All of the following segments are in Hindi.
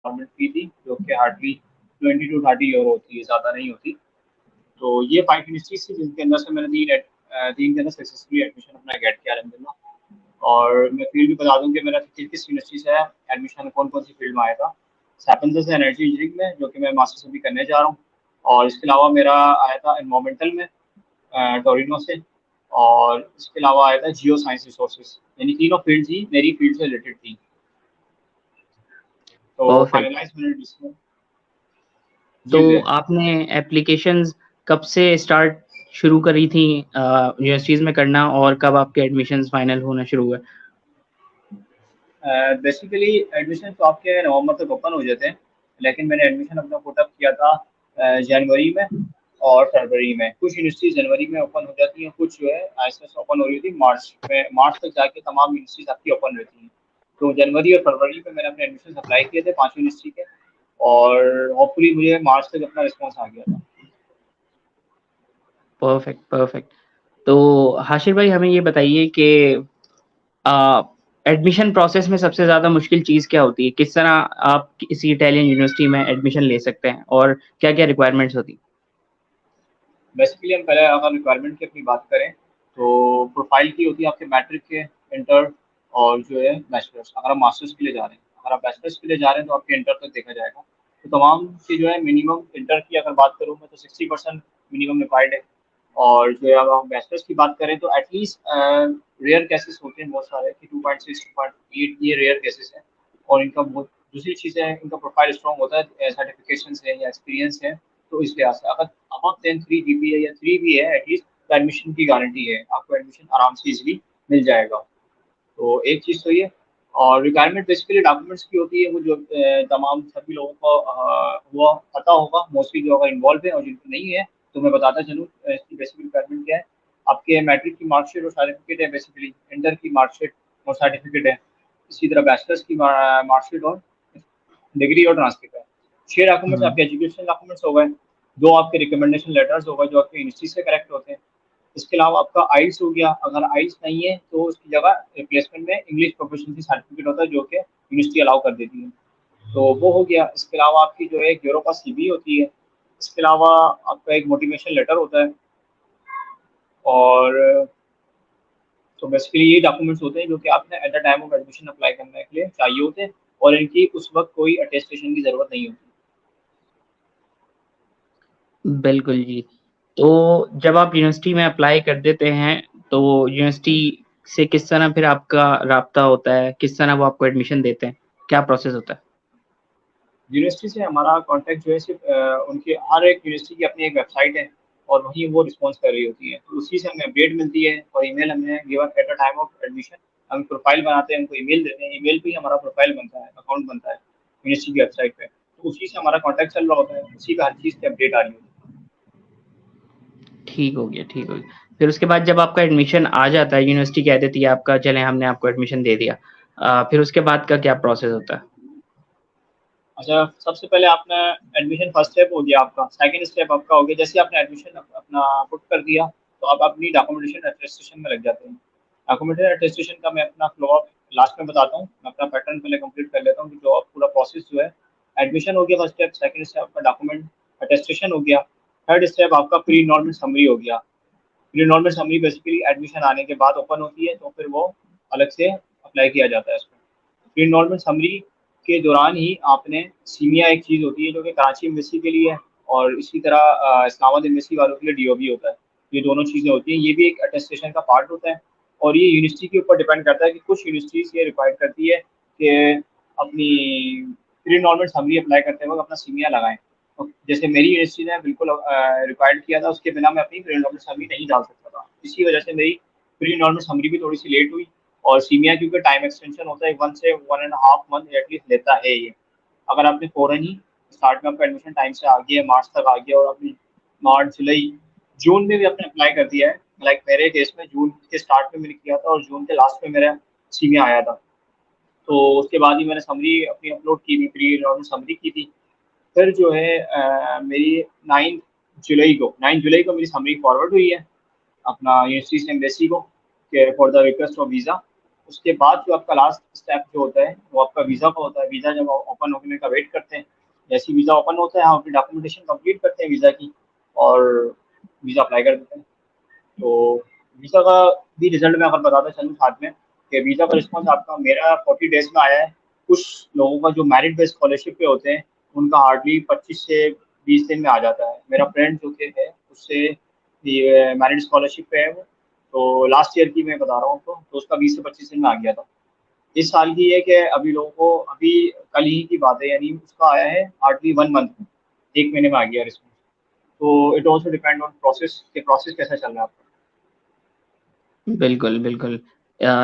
गवर्नमेंट फी थी, जो कि हार्डली 20 to 30 यूरो होती है, ज़्यादा नहीं होती। तो ये 5 यूनिवर्सिटीज़ थी जिनके अंदर से मैंने 3 के अंदर सक्सेसफुली एडमिशन अपना गेट किया अल्हम्दुलिल्लाह। और मैं फील्ड भी बता दूँ कि मेरा किस यूनिवर्सिटी से है एडमिशन, कौन-कौन सी फील्ड में आया था। सैपन्स से एनर्जी इंजीनियरिंग में, जो कि मैं मास्टर्स अभी करने जा रहा हूँ। और इसके अलावा मेरा आया था एनवायरमेंटल में टोरिनो से। और इसके अलावा आया था जियो साइंस रिसोर्सेज, यानी तीनों फील्ड ही मेरी फील्ड से रिलेटेड थी। तो परफेक्ट। फाइनलाइज मैंने डिस्कस। तो जी जी। आपने एप्लीकेशंस कब से स्टार्ट शुरू करी थी यूनिवर्सिटीज में करना, और कब आपके एडमिशंस फाइनल होना शुरू हुए? बेसिकली एडमिशन तो आपके नवंबर तक ओपन हो जाते हैं, लेकिन मैंने एडमिशन अपना पुटअप किया था जनवरी में और फरवरी में। कुछ यूनिवर्सिटी जनवरी में ओपन हो जाती हैं, कुछ जो है ऐसे ओपन हो रही थी मार्च में। मार्च तक जाके तमाम यूनिवर्सिटीज आपकी ओपन रहती हैं। तो जनवरी और फरवरी में मैंने अपने एडमिशन अप्लाई किए थे 5 यूनिवर्सिटी के। और होपफुली मुझे मार्च तक अपना रिस्पॉन्स आ गया था। Perfect, perfect. तो हाशिर भाई, हमें ये बताइए कि अ, एडमिशन प्रोसेस में सबसे ज़्यादा मुश्किल चीज़ क्या होती है? किस तरह आप किसी इटालियन यूनिवर्सिटी में एडमिशन ले सकते हैं, और क्या-क्या रिक्वायरमेंट्स होती हैं? बेसिकली हम पहले अगर रिक्वायरमेंट की अपनी बात करें, तो प्रोफाइल की होती है आपके मैट्रिक के, इंटर और जो है बैचलर्स। अगर आप मास्टर्स के लिए जा रहे हैं, अगर आप बैचलर्स के लिए जा रहे हैं तो आपके इंटर तक देखा जाएगा। तो तमाम की जो है मिनिमम इंटर की अगर बात करूँ मैं, तो 60% मिनिमम रिक्वायर्ड है। और जो है अगर हम बैचलर्स की बात करें तो एटलीस्ट रेयर केसेस होते हैं बहुत सारे कि 2.6 2.8, ये रेयर केसेस हैं। और इनका बहुत दूसरी चीज़ है, इनका प्रोफाइल स्ट्रॉन्ग होता है, सर्टिफिकेशन है या एक्सपीरियंस है। तो इस लिहाज से अगर अबव 10 3 जीपीए या 3 भी है एटलीस्ट, तो एडमिशन की गारंटी है, आपको एडमिशन आराम से इजीली मिल जाएगा। तो एक चीज़ तो ये। और रिक्वायरमेंट बेसिकली डॉक्यूमेंट्स की होती है, वो जो तमाम सभी लोगों को वो पता होगा मोस्टली, जो अगर इन्वॉल्व है। और जिनको नहीं है तो मैं बताता चलूँ इसकी बेसिक रिक्वायरमेंट क्या है। आपके मैट्रिक की मार्कशीट और सर्टिफिकेट है, बेसिकली इंटर की मार्कशीट और सर्टिफिकेट है। इसी तरह बैचलर्स की मार्कशीट और डिग्री और ट्रांसक्रिप्ट है। 6 डॉक्यूमेंट्स हुँ। आपके एजुकेशन डॉक्यूमेंट्स हो गए। 2 आपके रिकमेंडेशन लेटर्स हो गए जो आपके यूनिवर्सिटी से करेक्ट होते हैं। इसके अलावा आपका आइल्स हो गया, अगर आइल्स नहीं है तो उसकी जगह रिप्लेसमेंट में इंग्लिश प्रोफिशिएंसी सर्टिफिकेट होता है, जो कि यूनिवर्सिटी अलाउ कर देती है। तो वो हो गया। इसके अलावा आपकी जो है एक यूरोपा सीवी होती है। इसके अलावा आपका एक मोटिवेशन लेटर होता है। और तो बेसिकली ये डॉक्यूमेंट्स होते हैं जो कि आपने at the time of admission apply करने के लिए चाहिए होते हैं। और इनकी उस वक्त कोई अटेस्टेशन की जरूरत नहीं होती। बिल्कुल जी। तो जब आप यूनिवर्सिटी में अप्लाई कर देते हैं, तो यूनिवर्सिटी से किस तरह फिर आपका राब्ता होता है? किस तरह वो आपको एडमिशन देते हैं? क्या प्रोसेस होता है? यूनिवर्सिटी से हमारा कॉन्टैक्ट जो है सिर्फ उनके हर एक यूनिवर्सिटी की अपनी एक वेबसाइट है, और वहीं वो रिस्पॉन्स कर रही होती है। तो उसी से हमें अपडेट मिलती है, और ईमेल हमें given at the time of admission. हम प्रोफाइल बनाते हैं, उनको ईमेल देते हैं, ईमेल पे ही हमारा प्रोफाइल बनता है, अकाउंट बनता है यूनिवर्सिटी की वेबसाइट पे। तो उसी से हमारा कॉन्टैक्ट चल रहा होता है, उसी पे हर चीज़ की अपडेट आ रही होती है। ठीक हो गया, ठीक हो गया। फिर उसके बाद जब आपका एडमिशन आ जाता है, यूनिवर्सिटी कह देती है आपका, चलें हमने आपको एडमिशन दे दिया। फिर उसके बाद का क्या प्रोसेस होता है? अच्छा, सबसे पहले आपने एडमिशन फर्स्ट स्टेप हो गया आपका। सेकंड स्टेप आपका हो गया, जैसे आपने एडमिशन अपना पुट कर दिया, तो आप अपनी डॉक्यूमेंटेशन अटेस्टेशन में लग जाते हैं। डॉक्यूमेंटेशन अटेस्टेशन का मैं अपना फ्लो ऑफ लास्ट में बताता हूँ। मैं अपना पैटर्न पहले कंप्लीट कर लेता हूँ कि जो आप पूरा प्रोसेस जो है। एडमिशन हो गया फर्स्ट स्टेप, सेकंड स्टेप आपका डॉक्यूमेंट अटेस्टेशन हो गया। थर्ड स्टेप आपका प्री इनरोलमेंट समरी हो गया। Pre enrolment summary basically admission आने के बाद ओपन होती है, तो फिर वो अलग से अप्लाई किया जाता है उसमें। प्री इनरोलमेंट समरी के दौरान ही आपने सीमिया एक चीज़ होती है जो कि कराची एम्बेसी के लिए है, और इसी तरह इस्लामाबाद एम्बेसी वालों के लिए डीओबी होता है। ये दोनों चीज़ें होती हैं, ये भी एक अटेस्टेशन का पार्ट होता है। और ये यूनिवर्सिटी के ऊपर डिपेंड करता है कि कुछ यूनिवर्सिटीज़ ये रिक्वायर करती है कि अपनी प्री इनरोलमेंट समरी अप्लाई करते वक्त अपना सीमिया लगाएं। तो जैसे मेरी यूनिवर्सिटी ने बिल्कुल रिक्वायर्ड किया था, उसके बिना मैं अपनी प्री इनरोलमेंट समरी नहीं डाल सकता था। इसी वजह से मेरी प्री इनरोलमेंट समरी भी थोड़ी सी लेट हुई। और सीमिया क्योंकि टाइम एक्सटेंशन होता है 1 से 1.5 मंथ एटलीस्ट लेता है ये। अगर आपने फौरन ही स्टार्ट में आपका एडमिशन टाइम से आ गया, मार्च तक आ गया, और आपने मार्च जुलाई जून में भी आपने अप्लाई कर दिया है, लाइक मेरे केस में जून के स्टार्ट में मैंने किया था और जून के लास्ट में मेरा सीमिया आया था। तो उसके बाद ही मैंने समरी अपनी अपलोड की थी, प्री इनरोलमेंट समरी की थी। फिर जो है मेरी 9 जुलाई को मेरी समरी फॉरवर्ड हुई है अपना यूनिवर्सिटी से एम्बेसी को, for the request of visa. उसके बाद जो आपका लास्ट स्टेप जो होता है वो आपका वीज़ा का होता है। वीज़ा जब ओपन होने का वेट करते हैं, जैसे ही वीज़ा ओपन होता है हम अपनी डॉक्यूमेंटेशन कंप्लीट करते हैं वीज़ा की और वीज़ा अप्लाई कर देते हैं। तो वीज़ा का भी रिजल्ट मैं अगर बताता चलूँ साथ में कि वीज़ा का रिस्पॉन्स आपका मेरा 40 डेज़ में आया है। कुछ लोगों का जो मेरिट बेस्ड स्कॉलरशिप पे होते हैं उनका हार्डली 25 से 20 दिन में आ जाता है। मेरा फ्रेंड जो कि है उससे ये मेरिट स्कॉलरशिप पे है वो, तो लास्ट ईयर की मैं बता रहा हूँ आपको, तो उसका 20 से 25 दिन में आ गया था। इस साल की है कि अभी लोगों को अभी कल ही की बात है, यानी उसका आया है हार्डली 1 मंथ में, 1 महीने में आ गया रिस्पॉन्स। तो it also depend on process कि प्रोसेस कैसा चल रहा है आपका। बिल्कुल, बिल्कुल।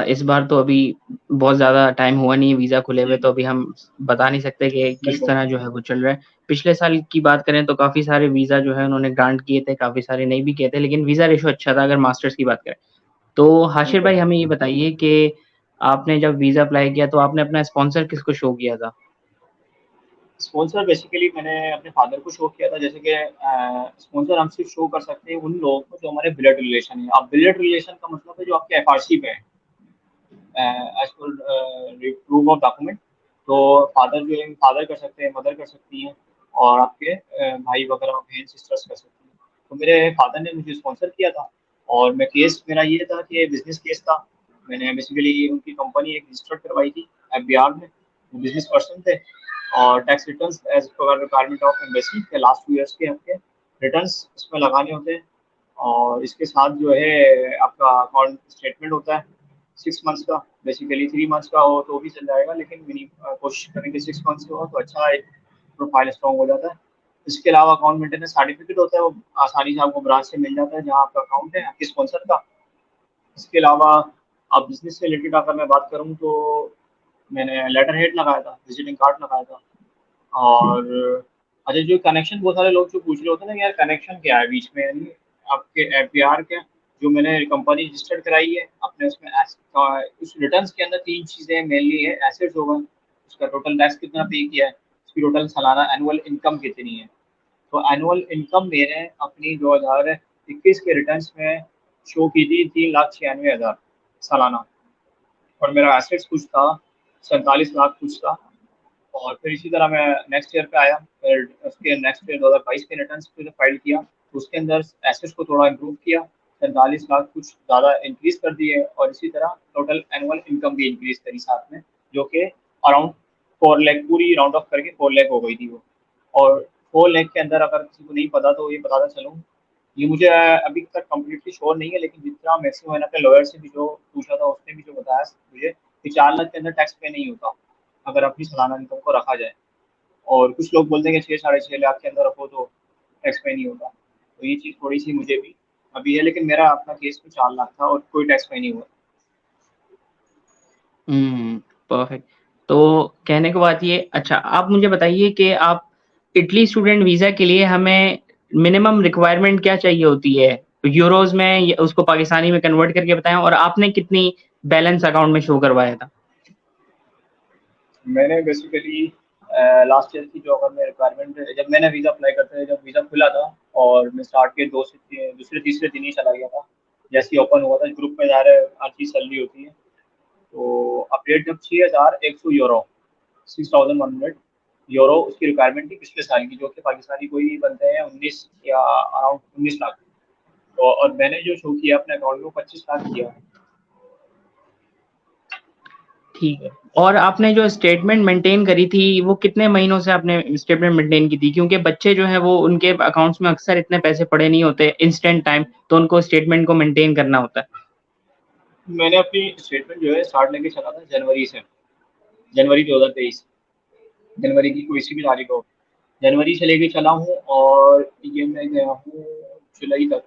इस बार तो अभी बहुत ज़्यादा टाइम हुआ नहीं है वीज़ा खुले हुए, जी, तो अभी हम बता नहीं सकते कि किस बिल्कुल। तरह जो है वो चल रहा है। पिछले साल की बात करें तो काफ़ी सारे वीज़ा जो है उन्होंने ग्रांट किए थे, काफ़ी सारे नहीं भी किए थे, लेकिन वीज़ा रेशियो अच्छा था अगर मास्टर्स की बात करें। तो हाशिर बिल्कुल। भाई हमें ये बताइए कि आपने जब वीज़ा अप्लाई किया तो आपने अपना स्पॉन्सर किसको शो किया था? स्पॉन्सर बेसिकली मैंने अपने फादर को शो किया था, जैसे कि स्पॉन्सर हम सिर्फ शो कर सकते हैं उन लोगों को जो हमारे ब्लड रिलेशन है। अब ब्लड रिलेशन का मतलब है जो आपके एफआरसी पे है, as per proof of document. तो फादर जो है फादर कर सकते हैं, मदर कर सकती हैं, और आपके भाई वगैरह बहन सिस्टर्स कर सकती हैं। तो मेरे फादर ने मुझे स्पॉन्सर किया था, और मैं केस मेरा ये था कि बिजनेस केस था। मैंने बेसिकली उनकी कंपनी एक रजिस्टर्ड करवाई थी एफबीआर में, वो बिजनेस पर्सन थे, और tax returns as per requirement of embassy के लास्ट 2 ईयर्स के आपके रिटर्न्स इसमें लगाने होते हैं। और इसके साथ जो है आपका अकाउंट स्टेटमेंट होता है 6 मंथ्स का। बेसिकली 3 मंथ्स का हो तो भी चल जाएगा, लेकिन कोशिश करेंगे 6 मंथ्स का हो तो अच्छा एक प्रोफाइल स्ट्रॉन्ग हो जाता है। इसके अलावा अकाउंट मेंटेनेंस सर्टिफिकेट होता है, वो आसानी से आपको ब्रांच से मिल जाता है जहाँ आपका अकाउंट है आपके स्पॉन्सर का। इसके अलावा अब बिजनेस से रिलेटेड अगर मैं बात करूँ तो मैंने लेटर हेड लगाया था, विजिटिंग कार्ड लगाया था, और अच्छा जो कनेक्शन बहुत सारे लोग जो पूछ रहे होते हैं ना कि यार कनेक्शन क्या है बीच में, यानी आपके एफबीआर के जो मैंने कंपनी रजिस्टर्ड कराई है अपने उसमें उस रिटर्न्स के अंदर 3 चीज़ें मेनली है। एसेट्स होगा, उसका टोटल टैक्स कितना पे किया है, उसकी टोटल सालाना एनुअल इनकम कितनी है। तो एनुअल इनकम मैंने अपनी 2021 के रिटर्न्स में शो की थी 3,96,000 सालाना, और मेरा एसेट्स कुछ था 47 लाख कुछ था। और फिर इसी तरह मैं नेक्स्ट ईयर पे आया, फिर उसके नेक्स्ट ईयर 2022 के रिटर्न्स फिर फाइल किया, तो उसके अंदर एसेट्स को थोड़ा इम्प्रूव किया, 47 लाख कुछ ज़्यादा इंक्रीज कर दिए, और इसी तरह टोटल एनुअल इनकम भी इंक्रीज करी साथ में, जो कि अराउंड 4 लाख पूरी राउंड ऑफ करके 4 लाख हो गई थी वो। और 4 लाख के अंदर अगर किसी को नहीं पता तो ये बताता चलूँ, ये मुझे अभी तक कम्प्लीटली श्योर नहीं है, लेकिन जितना मैक्सिमम मैंने अपने लॉयर से भी जो पूछा था उसने भी जो बताया मुझे कि 4 लाख के अंदर टैक्स पे नहीं होता अगर अपनी सालाना इनकम को रखा जाए। और कुछ लोग बोलते हैं कि 6 साढ़े 6 लाख के अंदर रखो तो टैक्स पे नहीं होता। तो ये चीज़ थोड़ी सी मुझे भी अभी है, लेकिन मेरा अपना केस में 4 लाख था और कोई टैक्स पे नहीं हुआ। हुँ, परफेक्ट। तो कहने को बात ये अच्छा आप मुझे बताइए कि आप इटली स्टूडेंट वीज़ा के लिए हमें मिनिमम रिक्वायरमेंट क्या चाहिए होती है? यूरोज़ में या उसको पाकिस्तानी में कन्वर्ट करके बताएँ और आपने कितनी बैलेंस अकाउंट में शो करवाया था? मैंने बेसिकली लास्ट ईयर की जो अगर मैं रिक्वायरमेंट जब मैंने वीज़ा अप्लाई करते थे, जब वीज़ा खुला था और मैं स्टार्ट के 2 से दूसरे तीसरे दिन ही चला गया था। जैसे ही ओपन हुआ था ग्रुप में ज़ाहिर है हर चीज़ चल रही होती है। तो अपडेट जब 6,100 यूरो 6,100 यूरो उसकी रिक्वायरमेंट थी पिछले साल की, जो कि पाकिस्तानी कोई भी बनते हैं 19 या अराउंड 19 लाख। तो और मैंने जो शो किया अपने अकाउंट में वो 25 लाख किया। ठीक है। और आपने जो स्टेटमेंट मेंटेन करी थी, वो कितने महीनों से आपने स्टेटमेंट मेंटेन की थी? क्योंकि बच्चे जो हैं वो उनके अकाउंट्स में अक्सर इतने पैसे पड़े नहीं होते इंस्टेंट टाइम, तो उनको स्टेटमेंट को मेंटेन करना होता है। मैंने अपनी स्टेटमेंट जो है स्टार्ट लेके चला था जनवरी से, जनवरी 2023, जनवरी की कोई सी भी तारीख हो, जनवरी से लेके चला हूँ, और ये मैं गया हूँ जुलाई तक।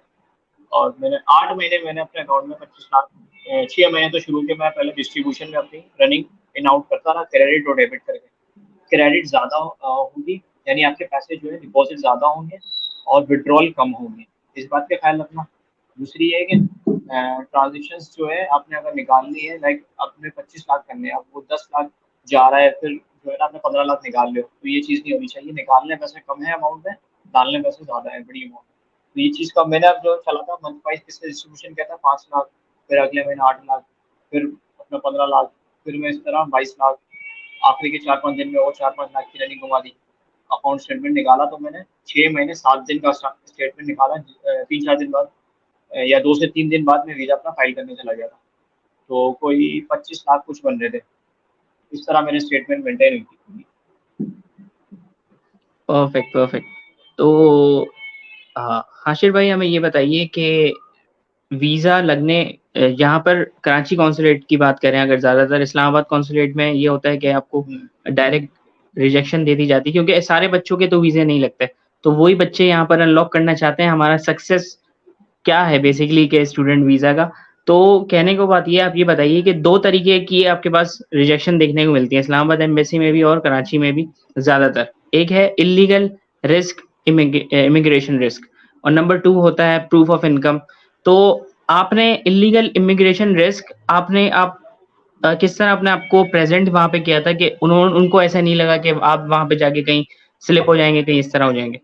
और मैंने 8 महीने मैंने अपने अकाउंट में 25 लाख 6 महीने तो शुरू के मैं पहले डिस्ट्रीब्यूशन में अपनी रनिंग इन आउट करता रहा, क्रेडिट और डेबिट करके। क्रेडिट ज़्यादा होगी, यानी आपके पैसे जो है डिपॉजिट ज़्यादा होंगे और विड्रॉल कम होंगे, इस बात का ख्याल रखना। दूसरी है कि ट्रांजेक्शन्स जो है आपने अगर निकालनी है, लाइक आपने 25 लाख करने हैं, अब वो 10 लाख जा रहा है, फिर जो है ना आपने 15 लाख निकाल लो, तो ये चीज़ नहीं होनी चाहिए। निकालने पैसे कम है अमाउंट में, डालने पैसे ज़्यादा है बड़ी अमाउंट। तो ये चीज़ का मैंने अब जो चला था मंथ वाइज किससे डिस्ट्रीब्यूशन किया था 5 लाख, फिर अगले महीने 8 लाख, फिर अपना 15 लाख, फिर मैं इस तरह 22 लाख, आखिरी के 4-5 दिन में और 4-5 लाख की रनिंग घुमा दी। अकाउंट स्टेटमेंट निकाला तो मैंने 6 महीने 7 दिन का स्टेटमेंट निकाला, 3-4 दिन बाद, या 2 से 3 दिन बाद मैं वीज़ा अपना फाइल करने चला गया था। तो कोई 25 लाख कुछ बन रहे थे। इस तरह मेरे स्टेटमेंट मेंटेन हुई थी। Perfect, perfect. तो हाशिर भाई हमें ये बताइए कि वीज़ा लगने यहाँ पर कराची कॉन्सुलेट की बात करें अगर ज़्यादातर इस्लामाबाद कॉन्सुलेट में ये होता है कि आपको हुँ, डायरेक्ट रिजेक्शन दे दी जाती है क्योंकि सारे बच्चों के तो वीज़े नहीं लगते। तो वही बच्चे यहाँ पर अनलॉक करना चाहते हैं हमारा सक्सेस क्या है बेसिकली कि स्टूडेंट वीज़ा का। तो कहने को बात ये आप ये बताइए कि 2 तरीके की आपके पास रिजेक्शन देखने को मिलती है इस्लामाबाद एम्बेसी में भी और कराची में भी ज़्यादातर। एक है इल्लीगल रिस्क इमिग्रेशन रिस्क और नंबर 2 होता है प्रूफ ऑफ इनकम। तो आपने इल्लीगल इमिग्रेशन रिस्क किस तरह अपने आप को प्रेज़ेंट वहाँ पे किया था कि उनको ऐसा नहीं लगा कि आप वहाँ पे जाके कहीं स्लिप हो जाएँगे, कहीं इस तरह हो जाएँगे?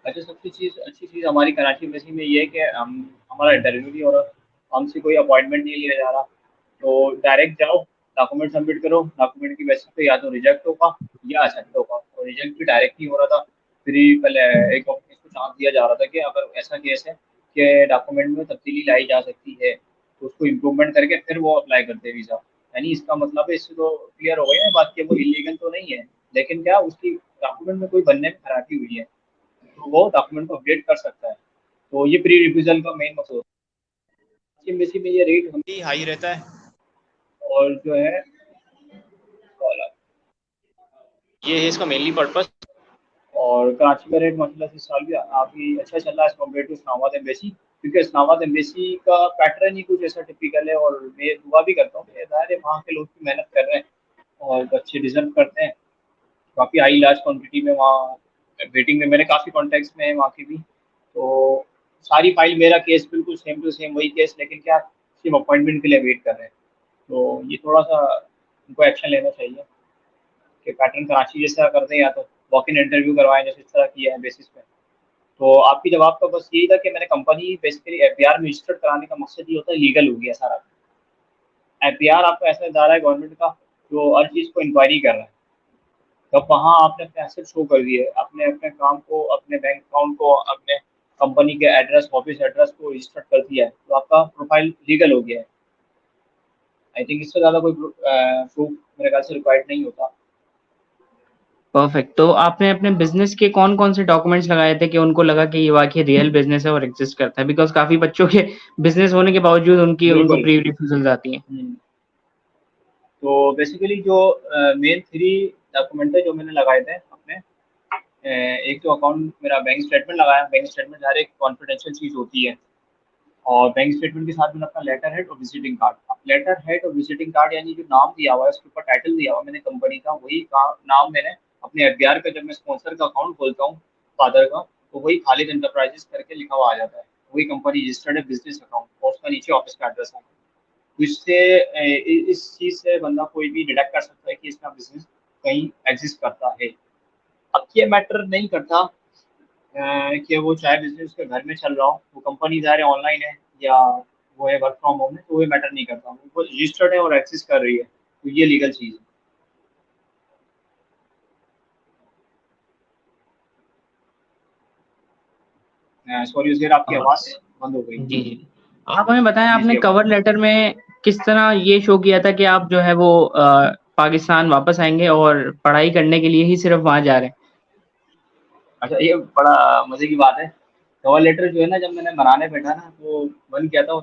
अच्छा, सबसे अच्छी चीज़ हमारी कराची एम्बेसी में ये है कि हम हमारा इंटरव्यू नहीं हो रहा, हमसे कोई अपॉइंटमेंट नहीं लिया जा रहा। तो डायरेक्ट जाओ, डॉक्यूमेंट सबमिट करो, डॉक्यूमेंट की बेसिस पे या तो रिजेक्ट होगा या एक्सेप्ट होगा, और रिजेक्ट भी डायरेक्ट नहीं हो रहा था। फिर ही पहले एक कंपनी को चांस दिया जा रहा था कि अगर ऐसा केस है कि डॉक्यूमेंट में तब्दीली लाई जा सकती है, तो उसको इम्प्रूवमेंट करके फिर वो अप्लाई करते हैं वीज़ा। यानी इसका मतलब है, इससे तो क्लियर हो गई ना बात कि वो इल्लीगल तो नहीं है, लेकिन क्या उसकी डॉक्यूमेंट में कोई बनने में खराबी हुई है, तो वो डॉक्यूमेंट को अपडेट कर सकता है। तो ये प्री रिविजन का मेन मकसद होता है। एमबीसी में ये रेट हम ही हाई रहता है, और जो है ये है इसका मेनली पर्पस। और कराची का रेट माशाल्लाह से इस साल भी काफ़ी अच्छा चल रहा है as compare to Islamabad embassy, क्योंकि इस्लामाबाद एम्बेसी का पैटर्न ही कुछ ऐसा टिपिकल है, और मैं दुआ भी करता हूँ कि ज़ाहिर है वहाँ के लोग भी मेहनत कर रहे हैं और बच्चे डिज़र्व करते हैं। काफ़ी हाई लार्ज क्वांटिटी में वहाँ वेटिंग में मेरे काफ़ी कॉन्टैक्ट्स में है वहाँ की भी। तो सारी फाइल मेरा केस बिल्कुल सेम टू सेम वही केस, लेकिन क्या सिर्फ अपॉइंटमेंट के लिए वेट कर रहे हैं। तो ये थोड़ा-सा उनको एक्शन लेना चाहिए कि पैटर्न कराची जैसा कर दें, या तो वॉक इन इंटरव्यू करवाएँ जैसे इस तरह किया है बेसिस पे। तो आपके जवाब का बस यही था कि मैंने कंपनी बेसिकली एफबीआर में रजिस्टर्ड कराने का मकसद ये होता है लीगल हो गया सारा। एफबीआर आपका ऐसा इदारा है गवर्नमेंट का जो हर चीज़ को इंक्वायरी कर रहा है। तब वहाँ आपने अपने एसेट शो कर दिए, अपने अपने काम को, अपने बैंक अकाउंट को, अपने कंपनी के एड्रेस, ऑफिस एड्रेस को रजिस्टर्ड कर दिया है, तो आपका प्रोफाइल लीगल हो गया है। आई थिंक इससे ज़्यादा कोई प्रूफ मेरे ख्याल से रिक्वायर्ड नहीं होता। परफेक्ट। तो आपने अपने बिज़नेस के कौन-कौन से डॉक्यूमेंट्स लगाए थे कि उनको लगा कि ये वाक़ई रियल बिज़नेस है और एक्ज़िस्ट करता है? बिकॉज़ काफ़ी बच्चों के बिज़नेस होने के बावजूद उनको बिल्कुल। प्री रिफ्यूज़ल्स आती हैं। हुँ। तो बेसिकली जो मेन 3 डॉक्यूमेंट थे जो मैंने लगाए थे अपने, एक तो अकाउंट मेरा बैंक स्टेटमेंट लगाया। बैंक स्टेटमेंट हर एक कॉन्फिडेंशियल चीज़ होती है, और बैंक स्टेटमेंट के साथ मैंने अपना लेटर हेड और विजिटिंग कार्ड। अब लेटर हेड और विजिटिंग कार्ड यानी जो नाम दिया हुआ है उसके ऊपर टाइटल दिया हुआ है मैंने कंपनी का, वही नाम मैंने अपने एफबीआर का जब मैं स्पॉन्सर का अकाउंट खोलता हूँ फादर का, तो वही खालिद एंटरप्राइजेस करके लिखा हुआ आ जाता है। वही कंपनी रजिस्टर्ड है बिजनेस अकाउंट, और उसका नीचे ऑफिस का एड्रेस है। तो इससे इस चीज़ से बंदा कोई भी डिडक्ट कर सकता है कि इसका बिजनेस कहीं एग्जिस्ट करता है। अब ये मैटर नहीं करता कि वो चाहे बिज़नेस उसके घर में चल रहा हो, वो कंपनी ज़ाहिर है ऑनलाइन है या वो है वर्क फ्रॉम होम है, तो वो मैटर नहीं करता। वो रजिस्टर्ड है और एक्सेस कर रही है, तो ये लीगल चीज़ है। सॉरी उज़ैर, आपकी हाँ। आवाज़ बंद हो गई। जी, जी। आप हमें बताएँ जी, आपने जी, अब कवर लेटर में किस तरह ये शो किया था कि आप जो है वो पाकिस्तान वापस आएँगे और पढ़ाई करने के लिए ही सिर्फ़ वहाँ जा रहे हैं? अच्छा, ये बड़ा मज़े की बात है। कवर लेटर जो है ना, जब मैंने बनाने बैठा ना, तो बन गया था और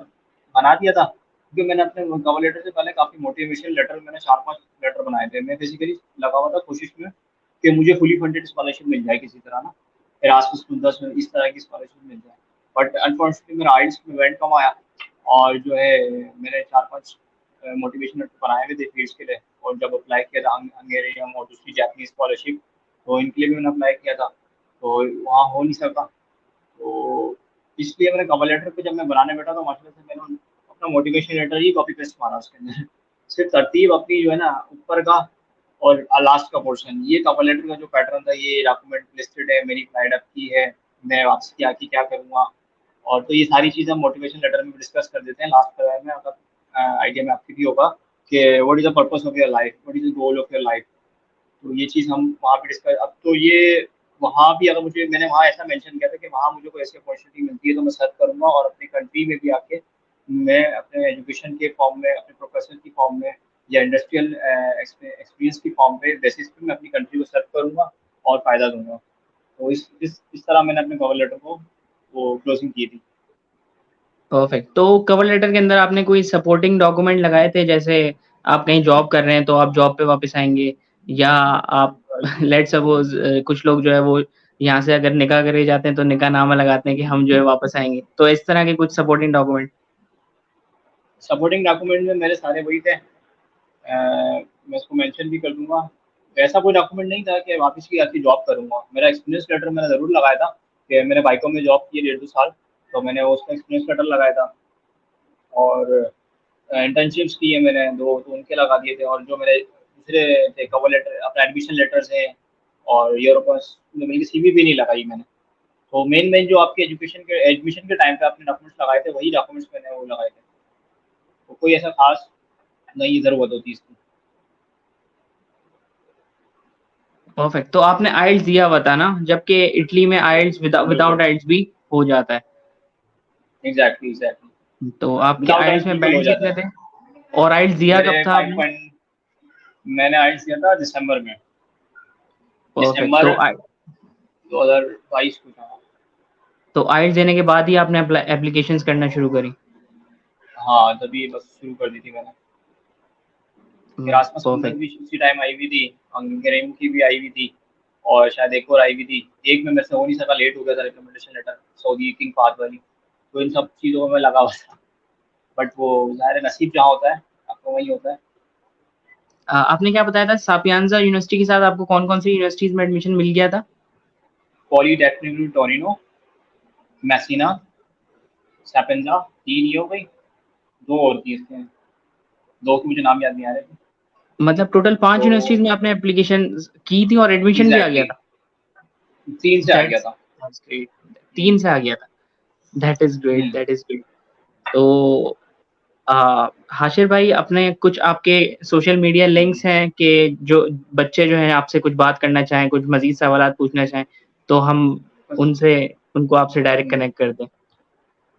बना दिया था, क्योंकि मैंने अपने कवर लेटर से पहले काफ़ी मोटिवेशनल लेटर मैंने 4-5 लेटर बनाए थे। मैं बेसिकली लगा हुआ था कोशिश में कि मुझे फुली फंडेड स्कॉलरशिप मिल जाए किसी तरह ना, एरास्मस मुंदस में इस तरह की स्कॉलरशिप मिल जाए। बट अनफॉर्चुनेटली मेरा आइल्स में बैंड कम आया, और जो है मैंने 4-5 मोटिवेशनल लेटर बनाए हुए थे फील्ड्स के लिए, और जब अप्लाई किया था हंगेरियन और दूसरी जापानीज़ स्कॉलरशिप, तो इनके लिए भी मैंने अप्लाई किया था। तो वहाँ हो नहीं सका, तो इसलिए मैंने कवर लेटर पे जब मैं बनाने बैठा तो माशाल्लाह से मैंने अपना मोटिवेशन लेटर ही कॉपी पेस्ट मारा उसके अंदर। सिर्फ तरतीब अपनी जो है ना ऊपर का और लास्ट का पोर्शन, ये कवर लेटर का जो पैटर्न था, ये डॉक्यूमेंट लिस्टेड है, मेरी फ्लाइट अब की है, मैं वापसी की आके क्या करूँगा, और तो ये सारी चीज़ें हम मोटिवेशन लेटर में डिस्कस कर देते हैं लास्ट पैरा में। अगर आइडिया में आपकी भी होगा कि what is the purpose of your life, what is the goal of your life. तो ये चीज़ हम वहाँ पे डिस्कस, अब तो ये वहाँ भी अगर मुझे, मैंने वहाँ ऐसा मेंशन किया था कि वहाँ मुझे कोई ऐसी अपॉर्चुनिटी मिलती है तो मैं सर्च करूँगा, और अपनी कंट्री में भी आके मैं अपने एजुकेशन के फॉर्म में, अपने प्रोफेशन की फॉर्म में, या इंडस्ट्रियल एक्सपीरियंस की फॉर्म पे बेसिस पे मैं अपनी कंट्री को सर्व करूँगा और फ़ायदा दूँगा। तो इस तरह मैंने अपने कवर लेटर को वो क्लोजिंग की थी। परफेक्ट। तो कवर लेटर के अंदर आपने कोई सपोर्टिंग डॉक्यूमेंट लगाए थे, जैसे आप कहीं जॉब कर रहे हैं तो आप जॉब पे वापस आएँगे, या आप लेट्स सपोज़ कुछ लोग जो है वो यहाँ से अगर निकाह करे जाते हैं तो निकाहनामा लगाते हैं कि हम जो है वापस आएँगे। तो इस तरह के कुछ सपोर्टिंग डॉक्यूमेंट? सपोर्टिंग डॉक्यूमेंट में मेरे सारे वही थे, मैं इसको मेंशन भी कर दूँगा। वैसा कोई डॉक्यूमेंट नहीं था कि वापस की आके जॉब करूँगा। मेरा एक्सपीरियंस लेटर मैंने ज़रूर लगाया था कि मैंने बाइको में जॉब की है 1.5-2 साल, तो मैंने उसका एक्सपीरियंस लेटर लगाया था। और इंटर्नशिप्स की है मैंने 2, तो उनके लगा दिए थे। और जो मेरे दूसरे थे कवर लेटर, अपने एडमिशन लेटर्स हैं, और यूरोपस में मेरी सीवी भी नहीं लगाई मैंने। तो मेन जो आपके एडमिशन के टाइम पे आपने डॉक्यूमेंट्स लगाए थे, वही डॉक्यूमेंट्स मैंने वो लगाए थे। तो कोई ऐसा खास नहीं ज़रूरत होती इसकी। परफेक्ट। तो आपने आइल्स दिया हुआ था ना? जबकि इटली में आइल्स बिल्कुल, विदाउट आइल्स भी हो जाता है। Exactly, exactly. तो आपके विदाउट आइल्स आइल्स में बिल्कुल हो बैंड जाता कितने है। थे? और आइल्स दिया कब मेरे था 5 आपने? पॉइंट, मैंने आइल्स दिया था दिसंबर में, परफेक्ट। दिसंबर तो 2022 को था। तो आइल्स देने के बाद ही आपने एप्लीकेशंस करना शुरू करी? हाँ, तभी बस शुरू कर दी थी मैंने। Erasmus Windows perfect. भी उसी टाइम आई हुई थी, हंगेरियन की भी आई हुई थी, और शायद एक और आई हुई थी। एक में मेरे से हो नहीं सका, लेट हो गया था recommendation letter, Saudi king Fahd वाली। तो इन सब चीज़ों में मैं लगा हुआ था, बट वो ज़ाहिर है नसीब जहाँ होता है, आपका वहीं होता है। आपने क्या बताया था, सापियांजा यूनिवर्सिटी के साथ आपको कौन-कौन सी यूनिवर्सिटीज़ में एडमिशन मिल गया था? पॉलीटेक्निक टोरिनो, मेसिना, सापिएंजा, 3 ये हो गई, 2 और थी इसमें, 2 के मुझे नाम याद नहीं आ रहे थे। मतलब टोटल 5 तो यूनिवर्सिटीज़ में आपने एप्लीकेशन की थी और एडमिशन भी आ गया एग्ज़ैक्टली था? 3 से आ गया दैट्स था। That's great. हुँ, 3 से आ गया था। That is great, hmm. That is great. तो हाशिर भाई, अपने कुछ आपके सोशल मीडिया लिंक्स हैं कि जो बच्चे जो हैं आपसे कुछ बात करना चाहें, कुछ मज़ीद सवालात पूछना चाहें, तो हम बस उनसे उनको आपसे डायरेक्ट हुँ, कनेक्ट कर दें?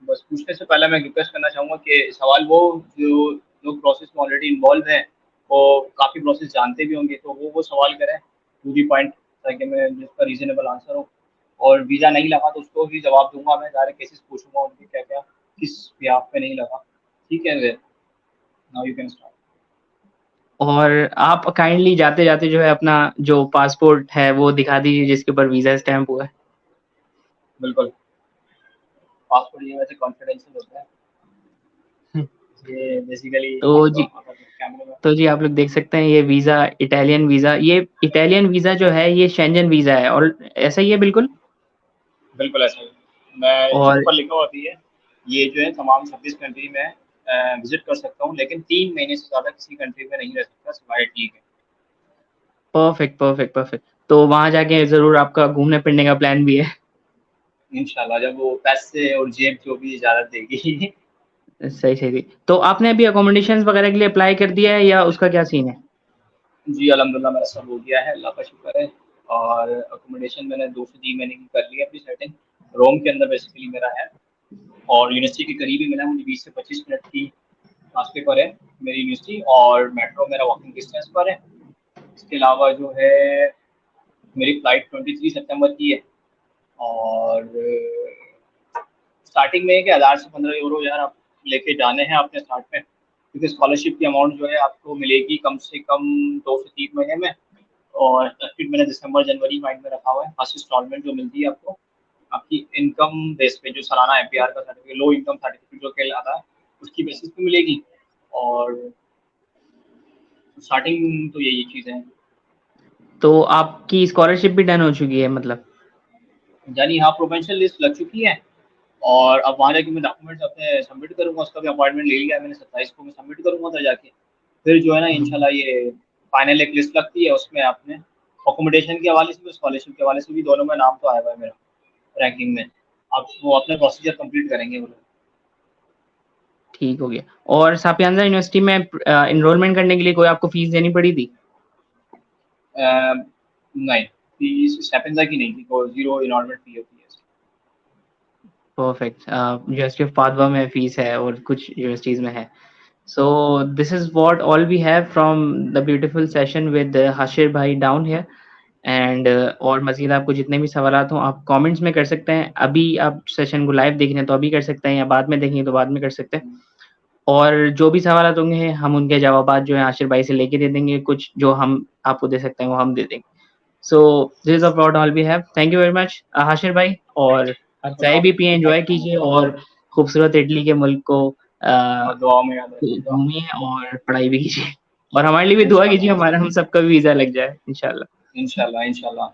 बस पूछने से पहले मैं रिक्वेस्ट करना चाहूँगा कि सवाल वो जो लोग प्रोसेस में ऑलरेडी इन्वॉल्व हैं, वो काफ़ी प्रोसेस जानते भी होंगे, तो वो सवाल करें टू द पॉइंट, ताकि मैं जिसका रीज़नेबल आंसर हो। और वीज़ा नहीं लगा तो उसको भी जवाब दूँगा मैं, सारे केसेस पूछूँगा उनके क्या-क्या, किस बिहाफ़ पे नहीं लगा। ठीक है फिर, नाउ यू कैन स्टार्ट। और आप काइंडली जाते-जाते जो है अपना जो पासपोर्ट है वो दिखा दीजिए जिसके ऊपर वीज़ा स्टैम्प हुआ है। बिल्कुल, पासपोर्ट ये वैसे कॉन्फिडेंशियल होता है। हुँ। ये बेसिकली तो आपको जी अगर कैमरे में तो जी आप लोग देख सकते हैं ये वीज़ा इटालियन वीज़ा, ये इटालियन वीज़ा जो है ये शेंजन वीज़ा है और ऐसा ही है बिल्कुल? बिल्कुल ऐसा ही। मैं इसके और ऊपर लिखा हुआ भी है, ये जो है तमाम 26 कंट्री में विज़िट कर सकता हूँ, लेकिन 3 महीने से ज़्यादा किसी कंट्री में नहीं रह सकता सिवाय इटली के। Perfect, perfect, perfect. तो वहाँ जाके ज़रूर आपका घूमने-फिरने का प्लान भी है। इंशाल्लाह जब वो पैसे और जेब जो भी इजाज़त देगी। सही, सही। तो आपने अभी अकोमोडेशंस वगैरह के लिए अप्लाई कर दिया है या उसका क्या सीन है? जी, अल्हम्दुलिल्लाह मेरा सब हो गया है, अल्लाह का शुक्र है। और अकोमोडेशन मैंने 2 से 3 महीने की कर ली है अपनी सेटिंग। रोम के अंदर बेसिकली मेरा है, और यूनिवर्सिटी के करीब ही मिला मुझे, 20 से 25 मिनट की रास्ते पर है मेरी यूनिवर्सिटी, और मेट्रो मेरा वॉकिंग डिस्टेंस पर है। इसके अलावा जो है मेरी फ्लाइट 23 सितंबर की है, और स्टार्टिंग में है कि 1000 से 15 यूरो यार आप लेके जाने हैं अपने स्टार्ट में, क्योंकि स्कॉलरशिप की अमाउंट जो है आपको मिलेगी कम से कम 2 से 3 महीने में। और फिर मैंने दिसंबर जनवरी माइंड में रखा हुआ है, फर्स्ट इंस्टॉलमेंट जो मिलती है आपको आपकी इनकम बेस पे, जो सालाना एपीआर का सर्टिफिकेट, लो इनकम सर्टिफिकेट जो कहलाता है, उसकी बेसिस पे मिलेगी। और स्टार्टिंग तो यही चीज़ें हैं। तो आपकी स्कॉलरशिप भी डन हो चुकी है मतलब? यानी हाँ, प्रोविंशियल लिस्ट लग चुकी है, और अब वहाँ जाके मैं डॉक्यूमेंट्स अपने सबमिट करूँगा, उसका भी अपॉइंटमेंट ले लिया है मैंने, 27 को मैं सबमिट करूँगा उधर जाके। फिर जो है ना हुँ। इंशाल्लाह ये फाइनल एक लिस्ट लगती है, उसमें आपने अकोमोडेशन के हवाले से भी, स्कॉलरशिप के हवाले से भी, दोनों में नाम तो आया हुआ है मेरा रैंकिंग में। अब वो अपना प्रोसीजर कंप्लीट करेंगे वो लोग। ठीक हो गया। और सापियांजा यूनिवर्सिटी में एनरोलमेंट करने के लिए कोई आपको फीस देनी पड़ी थी? नहीं, फीस सापियांजा की नहीं थी, वो 0 इनरोलमेंट फी होती है। परफेक्ट। यूनिवर्सिटी ऑफ पादवा में फीस है और कुछ यूनिवर्सिटीज में है। So this is what all we have from the beautiful session with Hashir भाई down here and और मज़ीद आपको जितने भी सवालात हों आप कमेंट्स में कर सकते हैं। अभी आप सेशन को लाइव देख रहे हैं तो अभी कर सकते हैं, या बाद में देखेंगे तो बाद में कर सकते हैं। और जो भी सवालात होंगे हम उनके जवाबात जो है हाशिर भाई से लेके दे देंगे, कुछ जो हम आपको दे सकते हैं वो हम दे देंगे। So this is about all we have. Thank you very much Hashir भाई, और आप चाय भी पिए, एंजॉय कीजिए और खूबसूरत इटली के मुल्क को और दुआ में याद रखिएगा। घूमिए और पढ़ाई भी कीजिए, और हमारे लिए भी दुआ कीजिए, हमारा हम सबका भी वीजा लग जाए इंशाल्लाह। इंशाल्लाह इंशाल्लाह।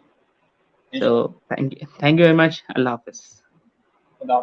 So thank you very much. अल्लाह हाफिज। खुदा